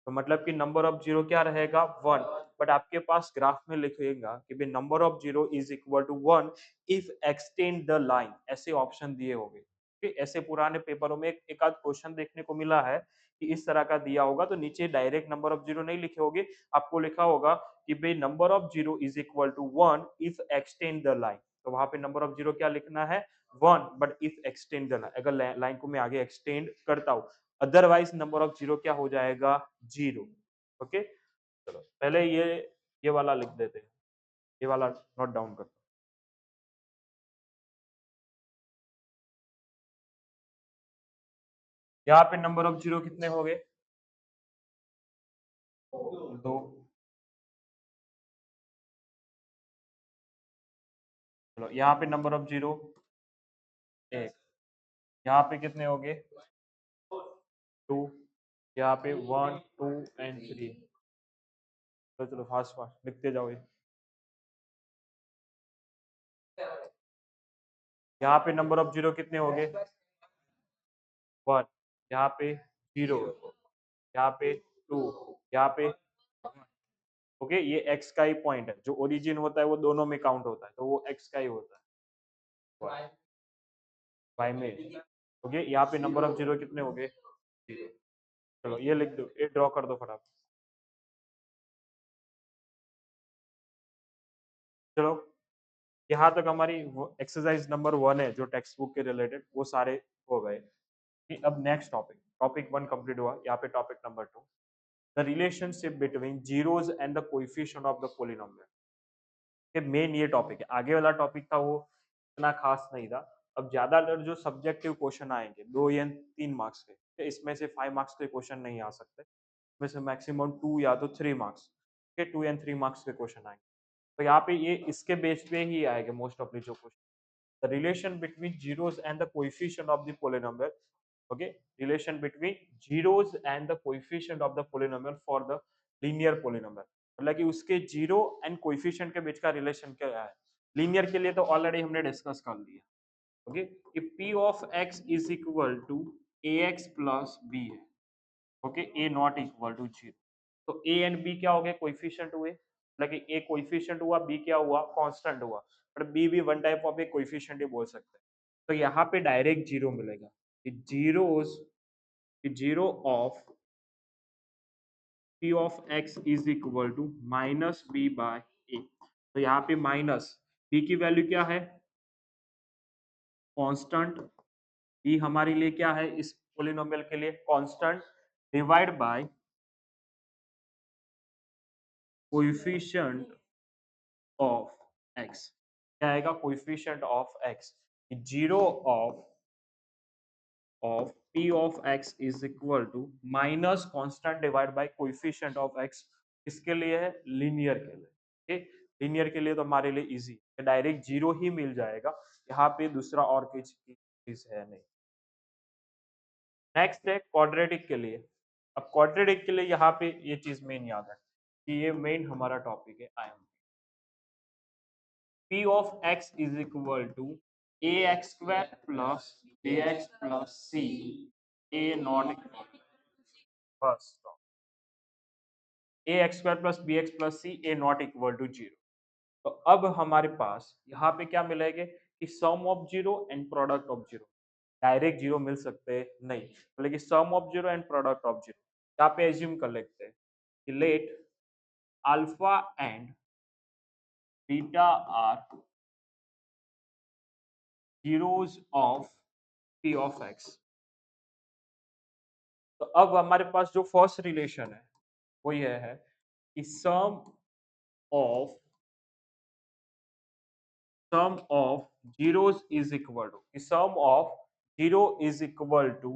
तो मतलब कि नंबर ऑफ जीरो क्या रहेगा, वन, बट आपके पास ग्राफ में लिखेगा कि भाई number of zero is equal to one if extend the line, ऐसे ऑप्शन दिए होंगे। ठीक, ऐसे पुराने पेपरों में एक आध क्वेश्चन देखने को मिला है कि इस तरह का दिया होगा, तो नीचे डायरेक्ट नंबर ऑफ जीरो नहीं लिखे होगे, आपको लिखा होगा कि भाई number of zero is equal to one if extend the line, तो वहां पे नंबर ऑफ जीरो क्या लिखना है, one, but if extend the line, अगर लाइन को मैं आगे एक्सटेंड करता हूँ, अदरवाइज नंबर ऑफ जीरो क्या हो जाएगा, जीरो। ओके, चलो पहले ये वाला लिख देते हैं, ये वाला नोट डाउन करते हैं। यहाँ पे नंबर ऑफ जीरो कितने हो गए, दो। चलो यहाँ पे नंबर ऑफ जीरो एक, यहाँ पे कितने हो गए, टू, यहाँ पे वन टू एंड थ्री। तो चलो फास्ट फास्ट लिखते जाओ ये। यहाँ पे नंबर ऑफ जीरो कितने हो गए, वन, यहाँ पे जीरो, यहाँ पे टू, यहाँ पे, ओके, ये एक्स का ही पॉइंट है, जो ओरिजिन होता है वो दोनों में काउंट होता है, तो वो एक्स का ही होता है, वाई में। ओके, यहाँ पे नंबर ऑफ जीरो कितने हो गए, जीरो। चलो ये लिख दो, ये ड्रॉ कर दो फटाफट। चलो यहाँ तक हमारी एक्सरसाइज नंबर वन है जो टेक्स्ट बुक के रिलेटेड, वो सारे हो गए। कि अब next topic, topic one complete हुआ, यहाँ पे topic number two, the relationship between zeros and the coefficient of the polynomial. ये मेन ये टॉपिक है, आगे वाला टॉपिक था वो इतना खास नहीं था। अब ज्यादातर जो सब्जेक्टिव क्वेश्चन आएंगे 2 या 3 मार्क्स के, तो इसमें से 5 मार्क्स के क्वेश्चन नहीं आ सकते, इसमें से मैक्सिमम 2 या तो 3 मार्क्स के, 2 या 3 मार्क्स के क्वेश्चन आएंगे। तो यहाँ पे ये इसके बेस पे ही आएगा मोस्ट ऑफ द जो question, the relation between zeros and the coefficient of the polynomial. Okay, relation between zeros and the coefficient of the polynomial for the linear polynomial, मतलब कि उसके जीरो एंड कोएफिशिएंट के बीच का रिलेशन क्या है। लीनियर के लिए तो ऑलरेडी हमने डिस्कस कर लिया। ओके, कि p of x is equal to ax plus b है, okay, a not equal to zero. तो ए एंड बी क्या हो गए, कोएफिशिएंट हुए, मतलब कि ए कोएफिशिएंट हुआ, बी क्या हुआ, कांस्टेंट हुआ, पर बी भी one type of a coefficient ही बोल सकते हैं। तो यहाँ पे डायरेक्ट जीरो मिलेगा, zeros, zero of p of x is equal to minus b by a. तो यहाँ पे माइनस b की वैल्यू क्या है, कांस्टेंट, b हमारे लिए क्या है इस पोलिनोमियल के लिए, constant, divide by coefficient of x। क्या आएगा, coefficient of x, zero of p of x is equal to minus constant divide by coefficient of x। इसके लिए है, लीनियर के लिए, ठीक, लीनियर के लिए तो हमारे लिए इजी, डायरेक्ट जीरो ही मिल जाएगा, यहाँ पे दूसरा और कोई चीज है नहीं। नेक्स्ट है क्वाड्रेटिक के लिए। अब क्वाड्रेटिक के लिए यहाँ पे ये चीज मेन याद है कि ये मेन हमारा टॉपिक है, I am p of x is equal to ax square plus bx plus c a not equal, first a x square plus b x plus c a not equal to zero. तो अब हमारे पास यहाँ पे क्या मिलेगा कि sum of zero and product of zero, direct zero मिल सकते हैं नहीं, मतलब कि sum of zero and product of zero. यहाँ पे एज्यूम कर लेते हैं कि let alpha and beta are zeros of p of x. तो अब हमारे पास जो फर्स्ट रिलेशन है वो ये है कि of sum of zeros is equal to, sum of zero is equal to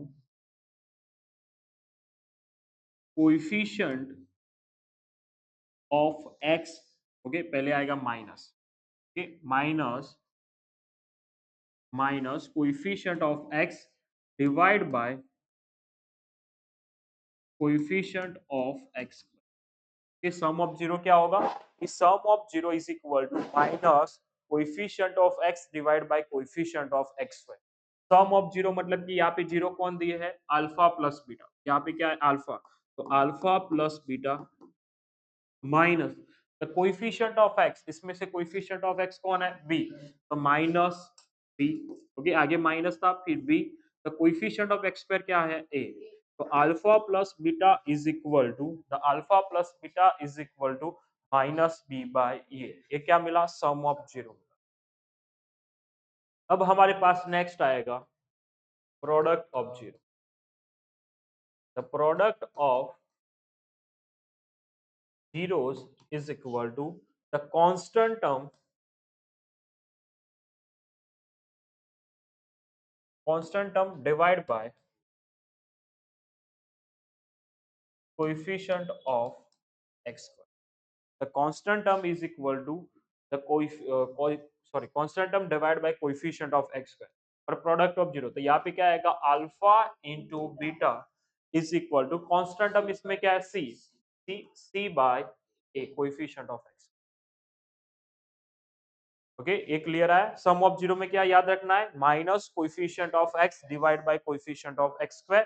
coefficient of x, okay पहले आएगा minus, okay minus minus coefficient of x divide by coefficient of x। ये सम ऑफ जीरो क्या होगा, इस sum of zero is equal to minus coefficient of x divide by coefficient of x square. Sum of zero मतलब कि यहाँ पे जीरो कौन दिए है, अल्फा प्लस बीटा, यहाँ पे क्या है अल्फा, तो alpha plus beta minus the coefficient of x, इसमें से कोएफिशिएंट ऑफ x कौन है, b, तो माइनस b, ओके आगे माइनस था फिर b, the coefficient of x square क्या है a, तो alpha plus beta is equal to, the alpha plus beta is equal to minus b by ये क्या मिला, सम ऑफ जीरो। अब हमारे पास नेक्स्ट आएगा product of zero. The product of zeros is equal to the constant term divided by coefficient of x square. The constant term is equal to the constant term divided by coefficient of x square और प्रोडक्ट ऑफ जीरो, तो यहाँ पे क्या आएगा alpha into beta is equal to constant term, इसमें क्या है c by a coefficient of x. Okay ये क्लियर है, सम ऑफ जीरो में क्या याद रखना है, minus coefficient of x divide by coefficient of x square,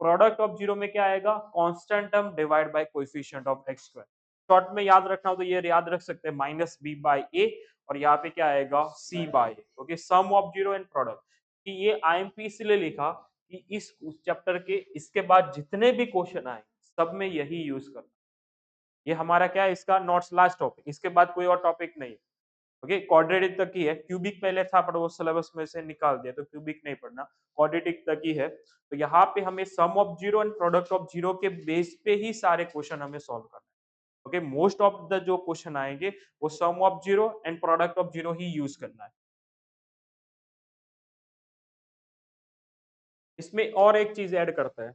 product of zero में क्या आएगा, constant term divide by coefficient of x square. Short में याद रखना हो तो ये याद रख सकते हैं माइनस बी बाय ए और यहाँ पे क्या आएगा c by a. Okay sum of zero and product, कि ये आईएमपी इसलिए लिखा कि इस चैप्टर के इसके बाद जितने भी क्वेश्चन आए सब में यही यूज करना, ये हमारा क्या है इसका नोट्स लास्ट टॉपिक, इसके बाद कोई और टॉपिक नहीं। ओके क्वाड्रेटिक तक ही है, क्यूबिक पहले था पर वो सिलेबस में से निकाल दिया तो क्यूबिक नहीं पढ़ना, क्वाड्रेटिक तक ही है। तो यहाँ पे हमें sum of zero and product of zero के बेस पे ही सारे क्वेश्चन हमें सॉल्व करना है। ओके मोस्ट ऑफ द जो क्वेश्चन आएंगे वो sum of zero and product of zero ही यूज करना है। इसमें और एक चीज ऐड करता है,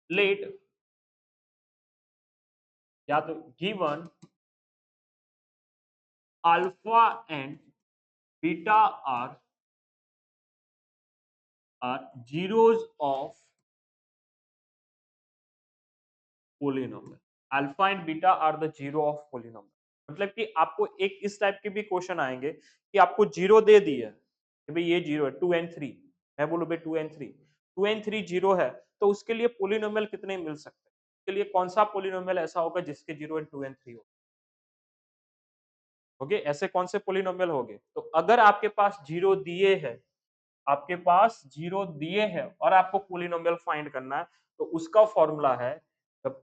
लेट या तो given alpha and beta are zeros of polynomial, alpha and beta are the zero of polynomial. मतलब कि आपको एक इस टाइप के भी क्वेश्चन आएंगे कि आपको जीरो दे दिया कि भाई ये जीरो है 2 and 3, मैं बोलूं भाई 2 and 3, 2 and 3 जीरो है, तो उसके लिए पोलिनोमियल कितने मिल सकते हैं? उसके लिए कौन सा पोलिनोमियल ऐसा होगा जिसके 0 and 2 and 3 हो? ओके, ऐसे कौन से पोलिनोमियल होंगे? तो अगर आपके पास जीरो दिए है, आपके पास जीरो दिए हैं और आपको पोलिनोमियल फाइंड करना है, तो उसका फॉर्मूला है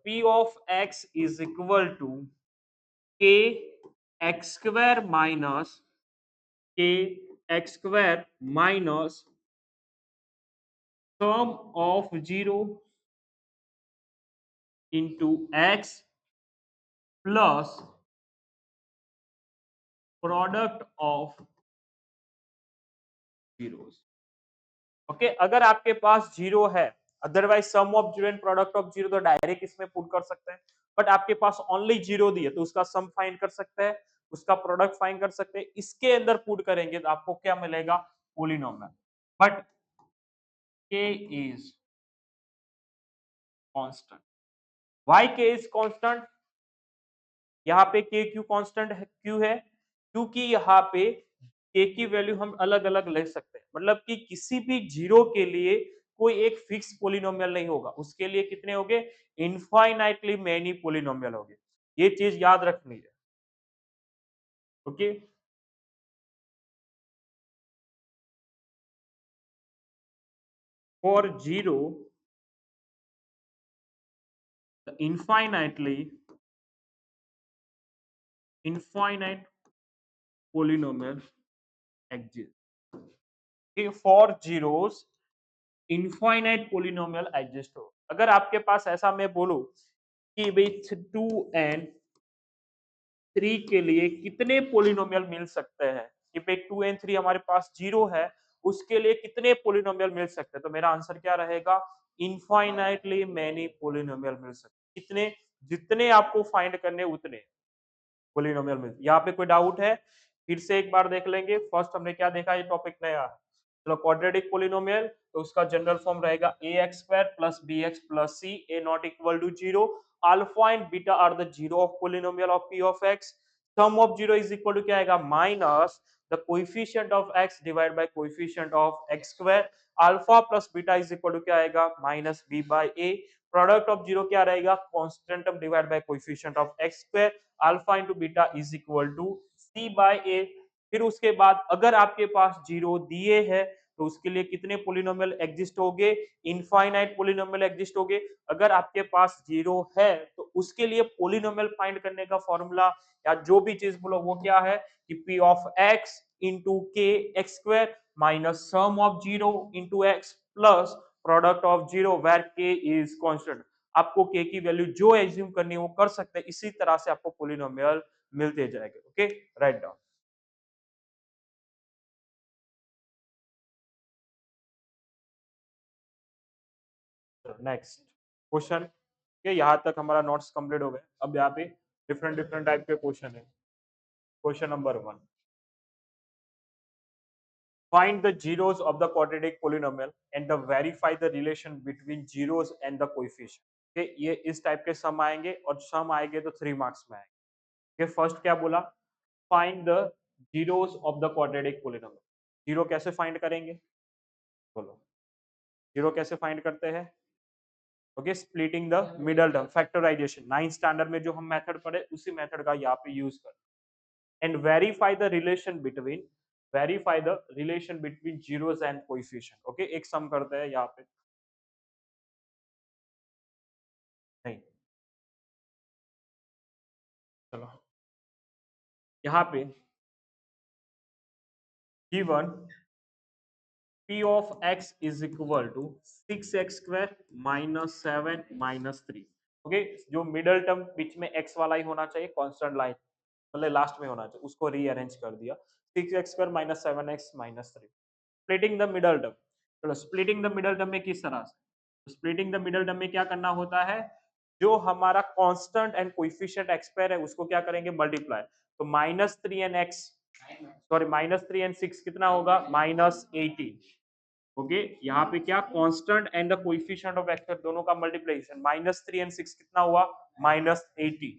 p of x is equal to k x square minus k x square minus sum of zero into x plus product of zeros. Okay, अगर आपके पास जीरो है, otherwise sum of zero and product of zero तो डायरेक्ट इसमें पुट कर सकते हैं, बट आपके पास ओनली जीरो दी है तो उसका सम फाइंड कर सकते हैं, उसका प्रोडक्ट फाइंड कर सकते हैं, इसके अंदर पुट करेंगे तो आपको क्या मिलेगा? Polynomial. But k is constant. Why k is constant? यहाँ पे k क्यों कांस्टेंट है, क्यों है? क्योंकि यहाँ पे k की वैल्यू हम अलग अलग ले सकते हैं, मतलब कि किसी भी जीरो के लिए कोई एक फिक्स पोलिनोमियल नहीं होगा, उसके लिए कितने होंगे? इनफाइनाइटली मेनी पोलिनोमियल होंगे। ये चीज याद रखनी है। Okay, for zero infinitely infinite polynomial exist. For zeros infinite polynomial exist हो। अगर आपके पास ऐसा मैं बोलूं कि भाई 2 and 3 के लिए कितने पोलिनोमियल मिल सकते हैं, कि भाई 2 and 3 हमारे पास जीरो है, उसके लिए कितने पोलिनोमियल मिल सकते हैं, तो मेरा आंसर क्या रहेगा? इनफाइनाइटली मैनी पोलिनोमियल मिल सकते हैं। कितने? जितने आपको फाइंड करने उतने पोलिनोमियल मिल। यहाँ पे कोई डाउट है? फिर से एक बार देख लेंगे। फर्स्ट हमने क्या देखा, ये टॉपिक नया है। चलो, क्वाड्रेटिक पोलिनोमियल, तो उसका जनरल फॉर्म रहेगा a x square plus b x plus c a not equal to zero. Alpha and beta are the zero of polynomial of p of x. Sum of zero is equal to क्या आएगा? Minus the coefficient of x divide by coefficient of x square. Alpha plus beta is equal to क्या आएगा? Minus b by a. Product of zero क्या रहेगा? Constant term divide by coefficient of x square. Alpha into beta is equal to c by a. फिर उसके बाद अगर आपके पास जीरो दिए है तो उसके लिए कितने पोलिनोमियल एग्जिस्ट होंगे? इनफाइनाइट पोलिनोमियल एग्जिस्ट होंगे। अगर आपके पास जीरो है तो उसके लिए पोलिनोमियल फाइंड करने का फॉर्मूला या जो भी चीज बोलो वो क्या है, कि P of x into k x square minus sum of zero into x plus product of zero where k is constant. आपको के की वैल्यू जो एज्यूम करनी है वो कर सकते हैं, इसी तरह से आपको पोलिनोमियल मिलते जाएंगे। Okay, write down. Next question. ये यहाँ तक हमारा नोट्स कंप्लीट हो गए। अब यहाँ पे डिफरेंट डिफरेंट टाइप के क्वेश्चन है। Question number 1, find the zeros of the quadratic polynomial and the verify the relation between zeros and the coefficient। okay, ये इस टाइप के सम आएंगे और सम आएंगे तो 3 मार्क्स में आएंगे। okay, फर्स्ट क्या बोला? Find the zeros of the quadratic polynomial. Zero कैसे फाइंड करेंगे? बोलो, जीरो कैसे फाइंड करते हैं? Okay, splitting the middle term, factorization. 9th standard में जो हम मेथड पढ़े उसी मेथड का यहाँ पे यूज कर। And verify the relation between, verify the relation between zeros and coefficient. Okay, एक सम करते हैं यहाँ पे। नहीं, चलो यहाँ पे given p of x is equal to 6x square minus 7 minus 3। Okay, जो मिडल टर्म बीच में x वाला ही होना चाहिए, कांस्टेंट लाइन मतलब लास्ट में होना चाहिए, उसको रीअरेंज कर दिया। 6x square minus 7x minus 3। Splitting the middle term. चलो, स्प्लिटिंग द मिडल टर्म में किस तरह से? स्प्लिटिंग द मिडल टर्म में क्या करना होता है? जो हमारा constant and coefficient x pair है उसको क्या करेंगे? मल्टीप्लाई। तो -3 एंड x, सॉरी -3 एंड 6 कितना होगा? -18। ओके, यहाँ पे क्या constant and the coefficient of x दोनों का मल्टीप्लिकेशन। -3 एंड 6 कितना हुआ? -18।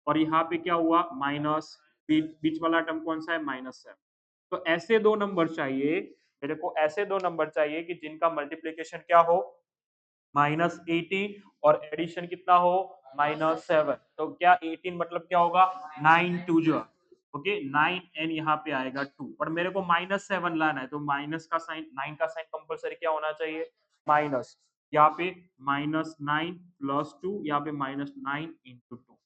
और यहाँ पे क्या हुआ? माइनस बीच वाला टर्म कौन सा है? -7। तो ऐसे दो नंबर चाहिए मेरे को ऐसे दो नंबर चाहिए कि जिनका मल्टीप्लीकेशन क्या हो -80 और एडिशन कितना हो -7। तो क्या 18 मतलब क्या होगा 9 टू जो ओके 9 एंड यहाँ पे आएगा 2 पर मेरे को -7 लाना है तो माइनस का साइन 9 का साइन कंपलसरी क्या होना चाहिए माइनस यहाँ पे -9 प्लस 2 यहाँ पे -9 इंटू 2।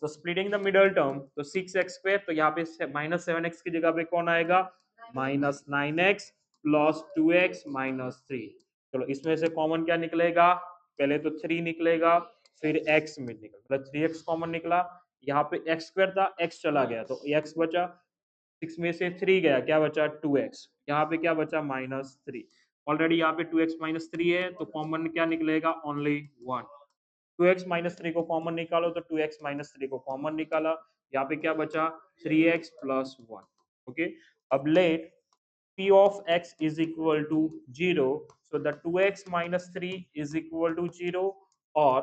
तो स्प्लिटिंग द मिडल टर्म तो 6x² तो यहाँ पे -7x की जगह पे कौन आएगा -9x प्लस 2x -3। चलो इसमें से कॉमन क्या निकलेगा पहले तो 3 निकलेगा फिर x में निकल मतलब 3x कॉमन निकला यहाँ पे x² था x चला गया तो x बचा 6 में से 3 गया क्या बचा 2x यहाँ पे क्या बचा -3 ऑलरेडी यहाँ पे 2x -3 है तो कॉमन क्या निकलेगा ओनली 1 2x -3 को कॉमन निकालो तो 2x -3 को कॉमन निकाला यहाँ पे क्या बचा 3x प्लस 1 ओके अब late p of x is equal to 0 so the 2x minus 3 is equal to 0 or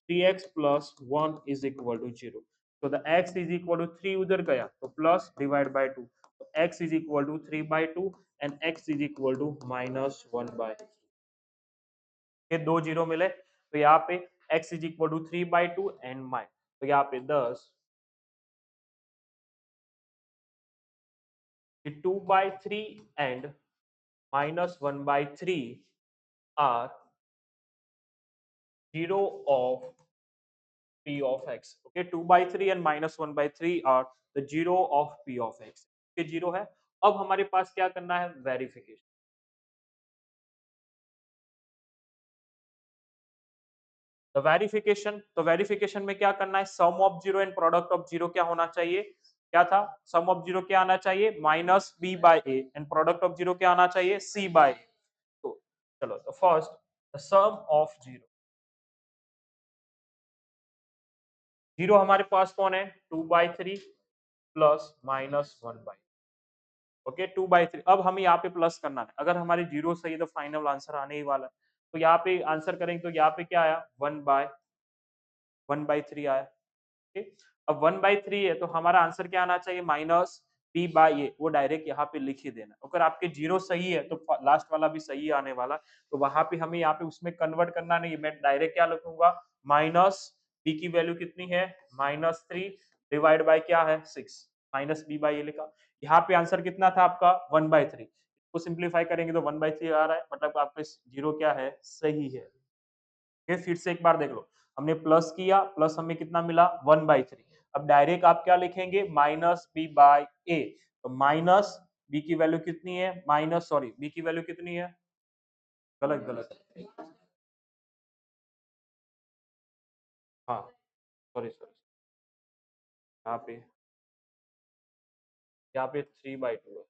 3x plus 1 is equal to 0 so the x is equal to 3 उधर गया तो plus divide by 2 so x is equal to 3 by 2 and x is equal to -1 by 2 ये दो जीरो मिले तो यहाँ पे x is equal to 3 by 2 and my तो यहाँ पे 10 2 by 3 and -1 by 3 are 0 of p of x okay 2 by 3 and -1 by 3 are the 0 of p of x ये 0 है अब हमारे पास क्या करना है वेरिफिकेशन तो वेरिफिकेशन में क्या करना है sum of zero and product of zero क्या होना चाहिए क्या था सम ऑफ जीरो क्या आना चाहिए -b by a and product of zero क्या आना चाहिए c बाय a तो चलो तो first sum of zero zero हमारे पास कौन है 2/3 प्लस -1/, ओके 2/3 अब हमें यहाँ पे प्लस करना है अगर हमारे जीरो सही है तो फाइनल आंसर आने ही वाला है तो यहाँ पे आंसर करेंगे तो यहाँ पे क्या आया 1/3 आया ठीक अब 1/3 है तो हमारा आंसर क्या आना चाहिए -b/a वो डायरेक्ट यहाँ पे लिख ही देना अगर आपके जीरो सही है तो लास्ट वाला भी सही आने वाला तो वहां पे हमें यहाँ पे उसमें कन्वर्ट करना नहीं मैं डायरेक्ट क्या लिखूंगा माइनस b की वैल्यू कितनी है -3 डिवाइड बाय क्या है 6 -b/a लिखा यहाँ पे आंसर कितना था आपका 1/3 इसको सिंप्लीफाई करेंगे तो 1/3 आ रहा है मतलब आपका जीरो क्या है सही है फिर से एक बार देख लो हमने प्लस किया प्लस हमें कितना मिला 1/3 अब डायरेक्ट आप क्या लिखेंगे -b/a तो माइनस b की वैल्यू कितनी है माइनस सॉरी b की वैल्यू कितनी है गलत गलत हाँ सॉरी सॉरी यहाँ पे 3/2 है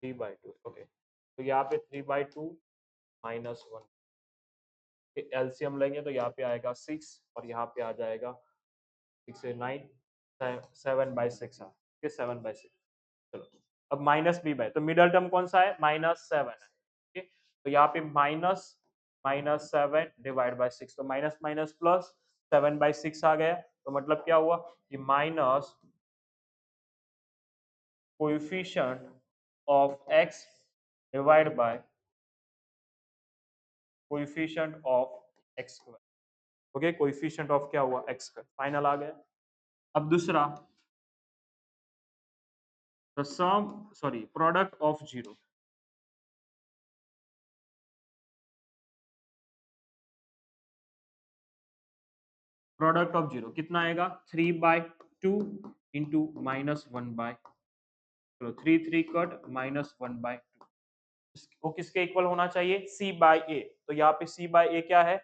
3/2 ओके तो यहाँ पे 3/2 -1 एलसीएम लेंगे तो यहाँ पे आएगा 6 और यहाँ पे आ जाएगा 6 से 9 7/6 है 7/6 चलो अब -b/, तो मिडल टर्म कौन सा है -7 है ठीक तो यहाँ पे -7 डिवाइड बाय 6 तो माइनस माइनस प्लस 7/6 आ गया तो मतलब क्या हुआ कि minus coefficient of x divide by coefficient of x square okay coefficient of क्या हुआ x स्क्वायर फाइनल आ गया अब दूसरा the sum sorry product of zero product of zero कितना आएगा 3/2 इंटू -1/, चलो 3 कट -1/2 वो किसके इक्वल होना चाहिए c/a तो यहाँ पे c/a क्या है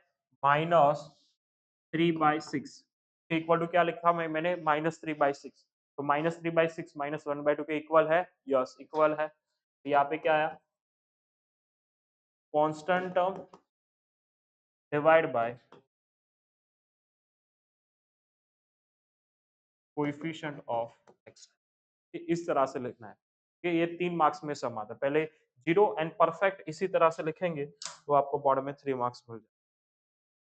-3/6 इक्वल टू क्या लिखा मैंने -3/6 तो -3/6 -1/2 के इक्वल है यस इक्वल है तो यहाँ पे क्या आया constant term divide by coefficient of x इस तरह से लिखना है कि ये 3 मार्क्स में सम आता है पहले जीरो एंड परफेक्ट इसी तरह से लिखेंगे तो आपको बोर्ड में 3 मार्क्स मिल जाए